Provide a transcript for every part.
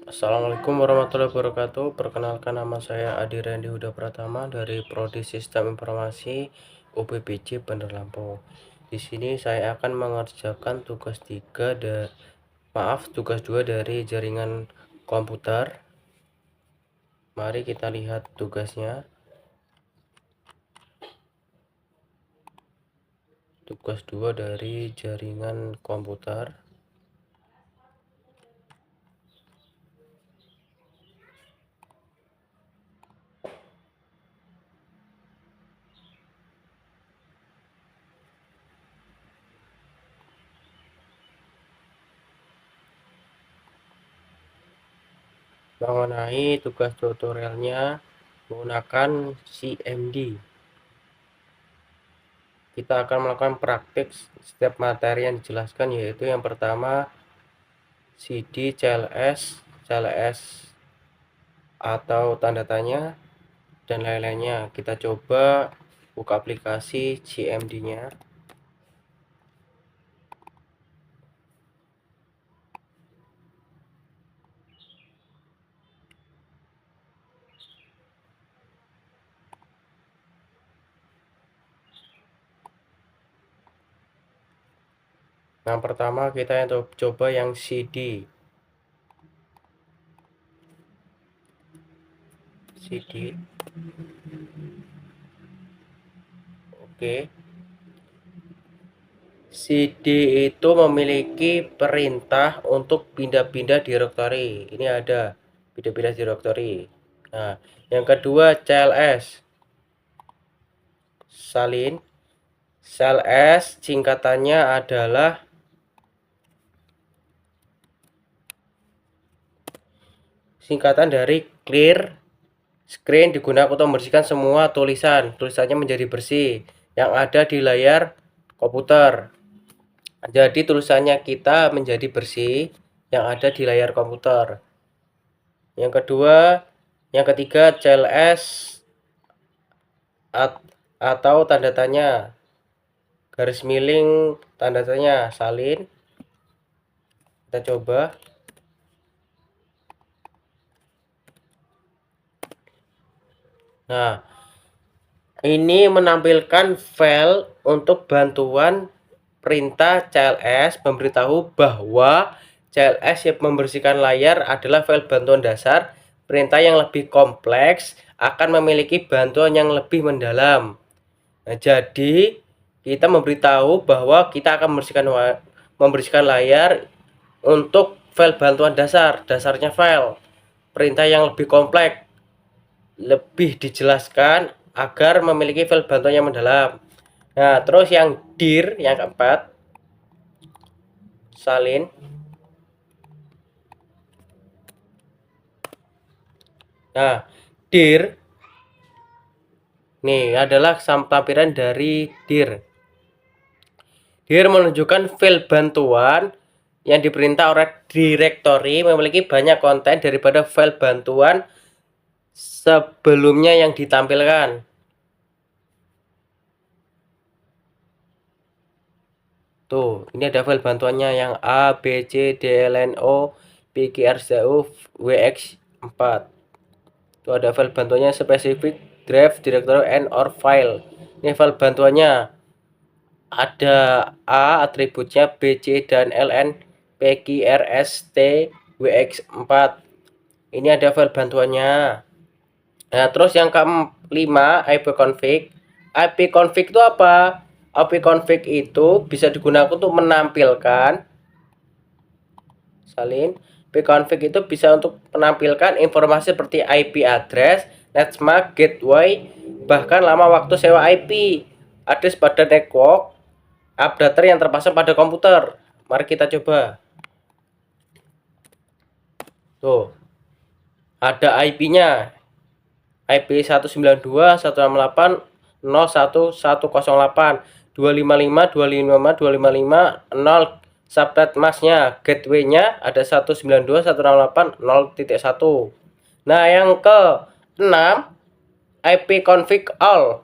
Assalamualaikum warahmatullahi wabarakatuh. Perkenalkan, nama saya Adi Randy Huda Pratama dari Prodi Sistem Informasi UPBJ Bandar Lampung. Di sini saya akan mengerjakan tugas 2 dari jaringan komputer. Mari kita lihat tugasnya. Tugas 2 dari jaringan komputer. Mengenai tugas tutorialnya menggunakan CMD. Kita akan melakukan praktik setiap materi yang dijelaskan, yaitu yang pertama CD, CLS atau tanda tanya dan lain-lainnya. Kita coba buka aplikasi CMD nya. Yang pertama kita coba yang CD. Oke. CD itu memiliki perintah untuk pindah-pindah direktori. Ini ada pindah-pindah direktori. Nah, yang kedua CLS. Salin. CLS singkatannya adalah singkatan dari clear screen, digunakan untuk membersihkan semua tulisannya menjadi bersih yang ada di layar komputer. Jadi tulisannya kita menjadi bersih yang ada di layar komputer. Yang ketiga CLS atau tanda tanya, garis miring tanda tanya, salin. Kita coba. Nah, ini menampilkan file untuk bantuan perintah CLS, memberitahu bahwa CLS yang membersihkan layar adalah file bantuan dasar. Perintah yang lebih kompleks akan memiliki bantuan yang lebih mendalam. Nah, jadi kita memberitahu bahwa kita akan membersihkan layar untuk file bantuan dasarnya file. Perintah yang lebih kompleks lebih dijelaskan agar memiliki file bantuan yang mendalam. Nah, terus yang dir yang keempat, salin. Nah, dir nih adalah tampilan dari dir. Dir menunjukkan file bantuan yang diperintah oleh direktori memiliki banyak konten daripada file bantuan sebelumnya yang ditampilkan. Tuh, ini ada file bantuannya yang A, B, C, D, L, N, O, P, Q, R, S, T, U, W, X, 4. Itu ada file bantuannya spesifik, drive, directory, and or file. Ini file bantuannya. Ada A, atributnya B, C, dan L, N, P, Q, R, S, T, W, X, 4. Ini ada file bantuannya. Nah, terus yang kelima, ipconfig. Ipconfig itu apa? Ipconfig itu bisa digunakan untuk menampilkan salin. Ipconfig itu bisa untuk menampilkan informasi seperti IP address, netmark, gateway, bahkan lama waktu sewa IP, address pada network, updater yang terpasang pada komputer. Mari kita coba. Tuh, ada IP-nya. IP 192.168.01108 255.255.255.0 subnet masnya. Gateway-nya ada 192.168.0.1. Nah, yang ke-6 ipconfig all.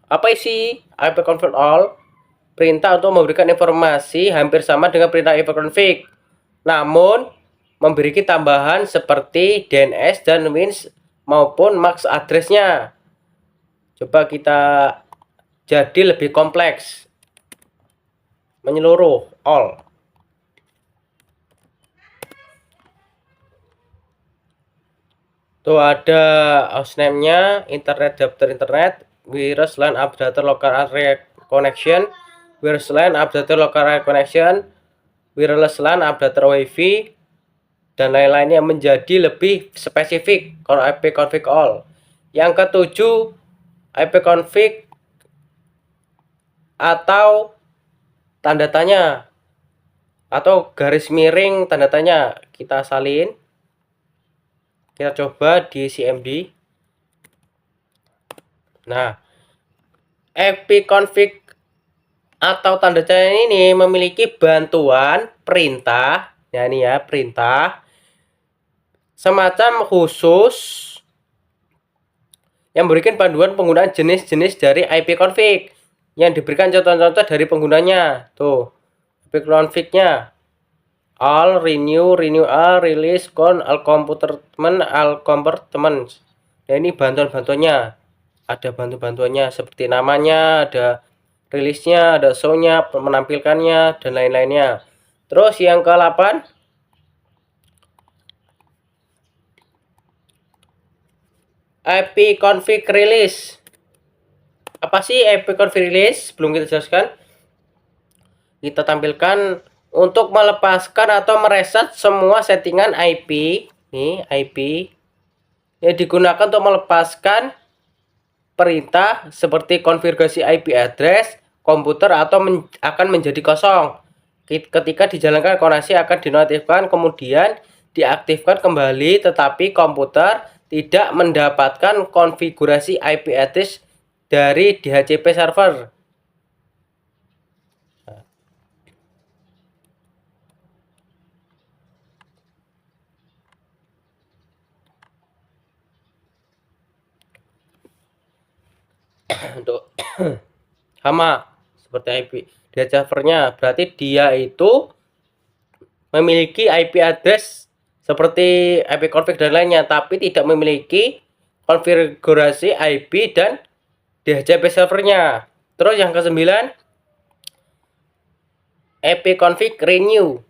Apa isi ipconfig all? Perintah untuk memberikan informasi hampir sama dengan perintah ipconfig, namun memiliki tambahan seperti DNS dan WINS maupun MAC address-nya. Coba kita jadi lebih kompleks, menyeluruh, all. Tuh ada hostname-nya, internet adapter internet, wireless LAN adapter local area connection, wireless LAN adapter local area connection, wireless LAN adapter WiFi, dan lain-lainnya menjadi lebih spesifik kalau ipconfig all. Yang ketujuh, ipconfig atau tanda tanya atau garis miring tanda tanya, kita salin. Kita coba di CMD. Nah, ipconfig atau tanda tanya ini memiliki bantuan perintah, ya ini ya, perintah semacam khusus yang memberikan panduan penggunaan jenis-jenis dari ipconfig yang diberikan contoh-contoh dari penggunanya. Tuh, ipconfig-nya all, renew, all, release, con, all compartment. Nah, ini bantuan-bantuannya. Ada bantuannya seperti namanya, ada rilisnya, ada show-nya, menampilkannya, dan lain-lainnya. Terus yang ke-8, ipconfig release. Apa sih ipconfig release? Belum kita jelaskan. Kita tampilkan untuk melepaskan atau mereset semua settingan IP. Nih, IP yang digunakan untuk melepaskan perintah seperti konfigurasi IP address komputer atau akan menjadi kosong. Ketika dijalankan koneksi akan dinonaktifkan kemudian diaktifkan kembali, tetapi komputer tidak mendapatkan konfigurasi IP address dari DHCP server. Untuk sama seperti IP dia servernya, berarti dia itu memiliki IP address seperti ipconfig dan lainnya, tapi tidak memiliki konfigurasi IP dan DHCP servernya. Terus yang ke-9, ipconfig renew.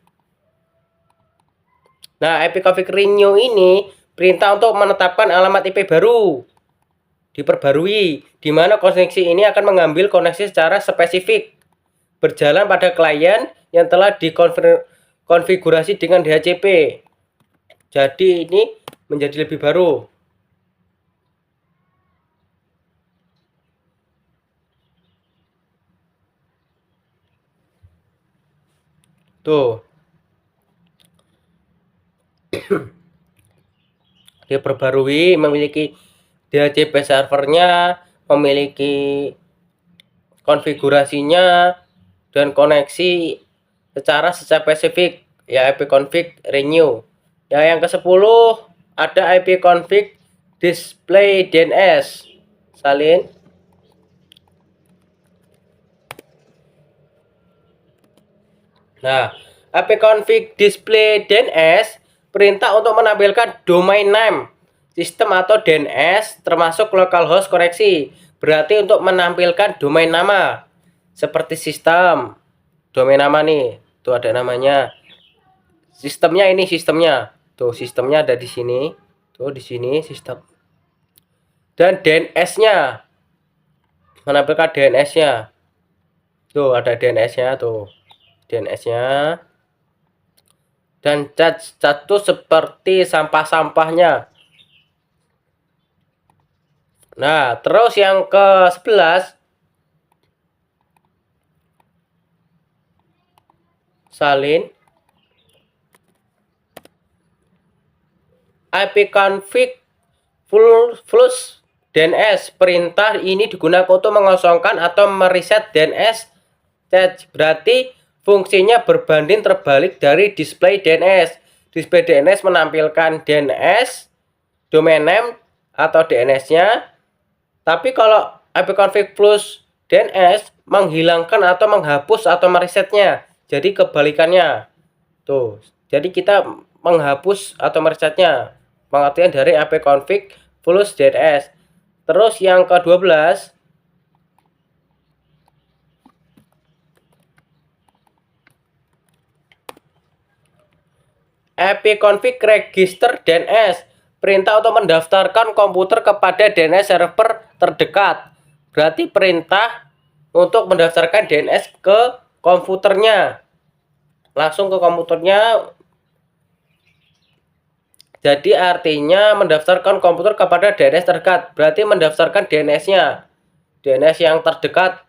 Nah, ipconfig renew ini perintah untuk menetapkan alamat IP baru diperbarui, di mana koneksi ini akan mengambil koneksi secara spesifik berjalan pada klien yang telah dikonfigurasi dengan DHCP. Jadi ini menjadi lebih baru. Tuh. Diperbarui, memiliki DHCP servernya, memiliki konfigurasinya dan koneksi secara spesifik, ya ipconfig renew. Ya, yang ke-10 ada ipconfig display DNS. Salin. Nah, ipconfig display DNS perintah untuk menampilkan domain name sistem atau DNS termasuk localhost koneksi. Berarti untuk menampilkan domain nama seperti sistem. Domain nama nih, tuh ada namanya. Sistemnya ini sistemnya. Tuh sistemnya ada di sini. Tuh di sini sistem. Dan DNS-nya. Menampilkan DNS-nya. Tuh ada DNS-nya tuh. DNS-nya. Dan cat tuh seperti sampah-sampahnya. Nah, terus yang ke-11 salin ipconfig flush DNS. Perintah ini digunakan untuk mengosongkan atau mereset DNS cache. Berarti fungsinya berbanding terbalik dari display DNS. Display DNS menampilkan DNS, domain name atau DNS-nya. Tapi kalau ipconfig flush DNS menghilangkan atau menghapus atau meresetnya. Jadi kebalikannya. Tuh. Jadi kita menghapus atau meresetnya. Pengertian dari ipconfig fulls DNS. Terus yang ke-12, ipconfig register DNS. Perintah untuk mendaftarkan komputer kepada DNS server terdekat. Berarti perintah untuk mendaftarkan DNS ke komputernya. Langsung ke komputernya. Jadi artinya mendaftarkan komputer kepada DNS terdekat. Berarti mendaftarkan DNS-nya. DNS yang terdekat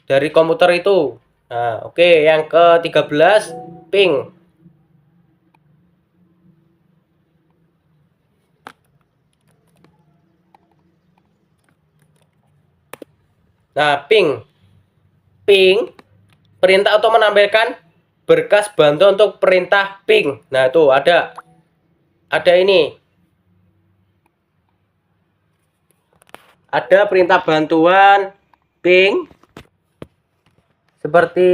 dari komputer itu. Nah, oke. Yang ke-13, ping. Nah, ping. Ping, perintah untuk menampilkan berkas bantuan untuk perintah ping. Nah, itu ada ini. Ada perintah bantuan ping seperti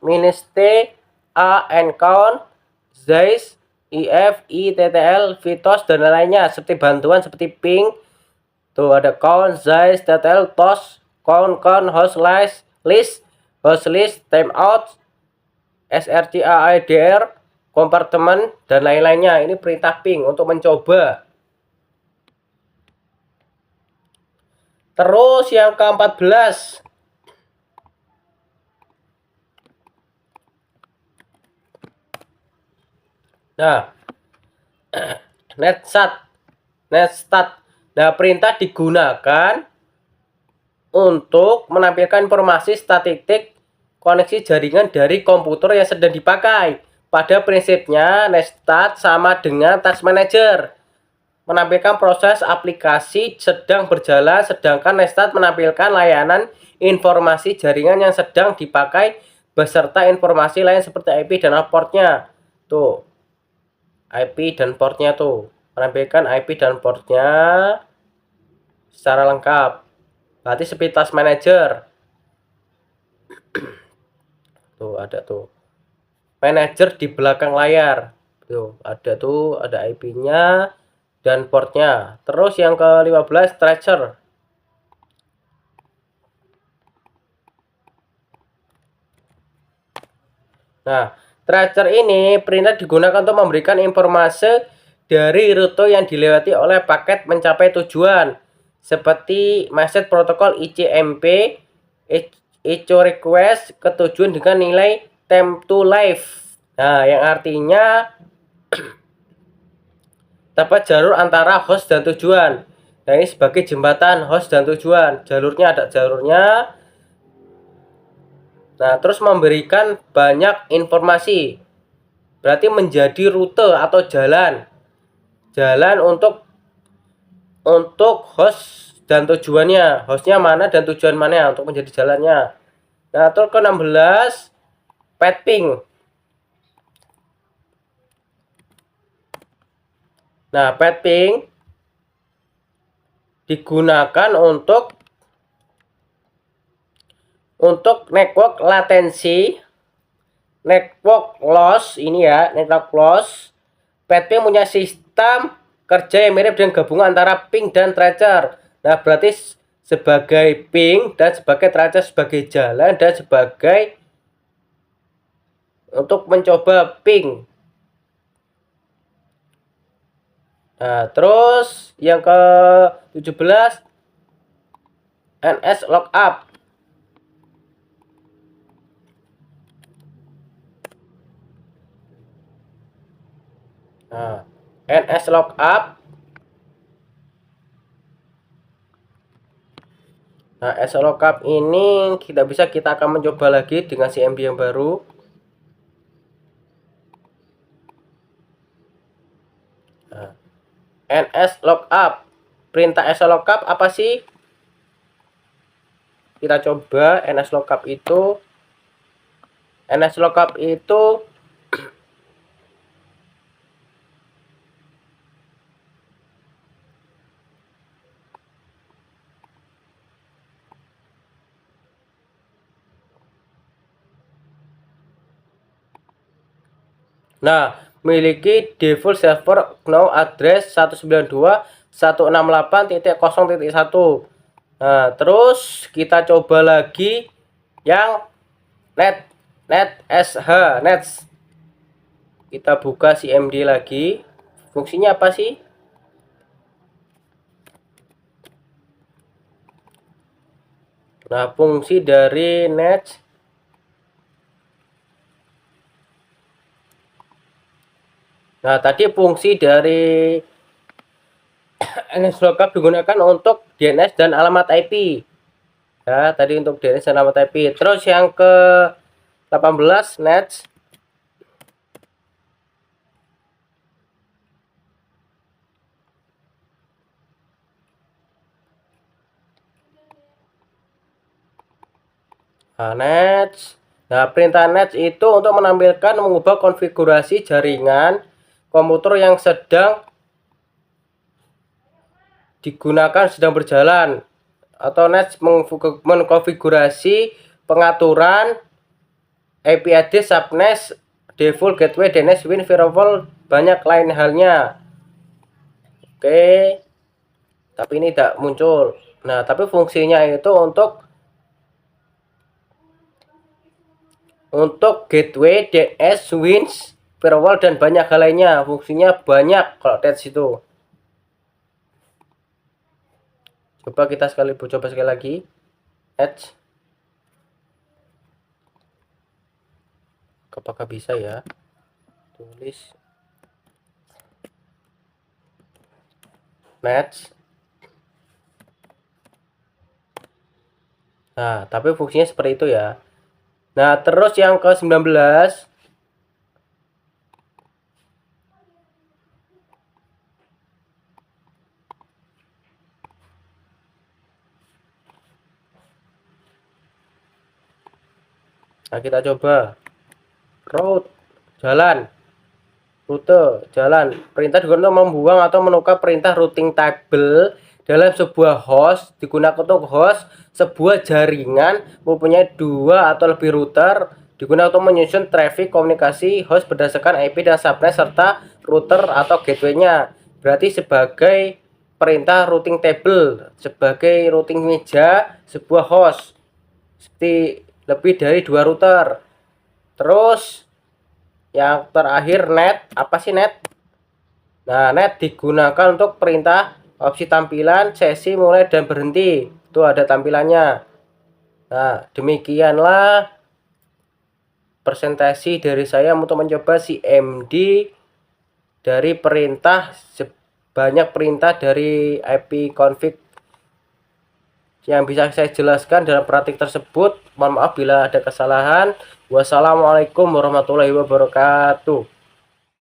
ministe, a, encount, zeiss, if, ittl, vitos dan lainnya. Seperti bantuan seperti ping. Tuh ada count, zeiss, ttl, tos, count, host list, timeout, srcaidr, kompartemen dan lain-lainnya. Ini perintah ping untuk mencoba. Terus yang ke-14, nah, netstat. Nah, perintah digunakan untuk menampilkan informasi statistik koneksi jaringan dari komputer yang sedang dipakai. Pada prinsipnya, netstat sama dengan task manager, menampilkan proses aplikasi sedang berjalan, sedangkan netstat menampilkan layanan informasi jaringan yang sedang dipakai beserta informasi lain seperti IP dan portnya. Tuh, IP dan portnya tuh, menampilkan IP dan portnya secara lengkap. Berarti seperti task manager. Tuh ada tuh manager di belakang layar. Tuh ada IP-nya dan portnya. Terus yang ke-15, tracer. Nah, tracer ini perintah digunakan untuk memberikan informasi dari rute yang dilewati oleh paket mencapai tujuan, seperti message protokol ICMP, echo request ke tujuan dengan nilai time to live. Nah, yang artinya dapat jalur antara host dan tujuan. Nah, ini sebagai jembatan host dan tujuan. Jalurnya ada jalurnya. Nah, terus memberikan banyak informasi. Berarti menjadi rute atau jalan. Jalan untuk host dan tujuannya. Hostnya mana dan tujuan mana untuk menjadi jalannya. Nah, terus ke-16, ping. Nah, ping digunakan untuk network latensi, network loss ini ya, network loss. ping punya sistem kerja yang mirip dengan gabungan antara ping dan tracer. Nah, berarti sebagai ping dan sebagai tracer sebagai jalan dan sebagai untuk mencoba ping. Nah, terus yang ke-17, NS lookup. Nah, NS lookup. Nah, NS lookup ini kita akan mencoba lagi dengan CMD yang baru. Nah, NS lookup. Perintah NS lookup apa sih? Kita coba NS lookup itu. NS lookup itu Nah, memiliki default server GNOME address 192.168.0.1. Nah, terus kita coba lagi yang nets. Kita buka CMD lagi. Fungsinya apa sih? Nah, fungsi dari nets. Nah, tadi fungsi dari nslookup digunakan untuk DNS dan alamat IP. Ya, tadi untuk DNS dan alamat IP. Terus yang ke 18 nets. Nah, nets. Nah, perintah nets itu untuk menampilkan mengubah konfigurasi jaringan komputer yang sedang digunakan sedang berjalan, atau nets mengkonfigurasi pengaturan IP address, subnet, default gateway, DNS, WIN, firewall, banyak lain halnya. Oke, tapi ini tidak muncul. Nah, tapi fungsinya itu untuk gateway, DNS, WIN, firewall, dan banyak hal lainnya. Fungsinya banyak kalau nets itu. Coba kita coba sekali lagi. Nets. Apakah bisa ya? Tulis nets. Nah, tapi fungsinya seperti itu ya. Nah, terus yang ke 19. Nah, kita coba. Route, jalan. Rute, jalan. Perintah digunakan untuk membuang atau menukar perintah routing table dalam sebuah host. Digunakan untuk host sebuah jaringan mempunyai 2 atau lebih router. Digunakan untuk menyusun traffic komunikasi host berdasarkan IP dan subnet serta router atau gateway-nya. Berarti sebagai perintah routing table, sebagai routing meja sebuah host. Seperti lebih dari 2 router. Terus yang terakhir net. Apa sih net? Nah, net digunakan untuk perintah opsi tampilan, sesi mulai dan berhenti. Itu ada tampilannya. Nah, demikianlah presentasi dari saya untuk mencoba CMD dari perintah, sebanyak perintah dari ipconfig yang bisa saya jelaskan dalam praktik tersebut. Mohon maaf bila ada kesalahan. Wassalamualaikum warahmatullahi wabarakatuh.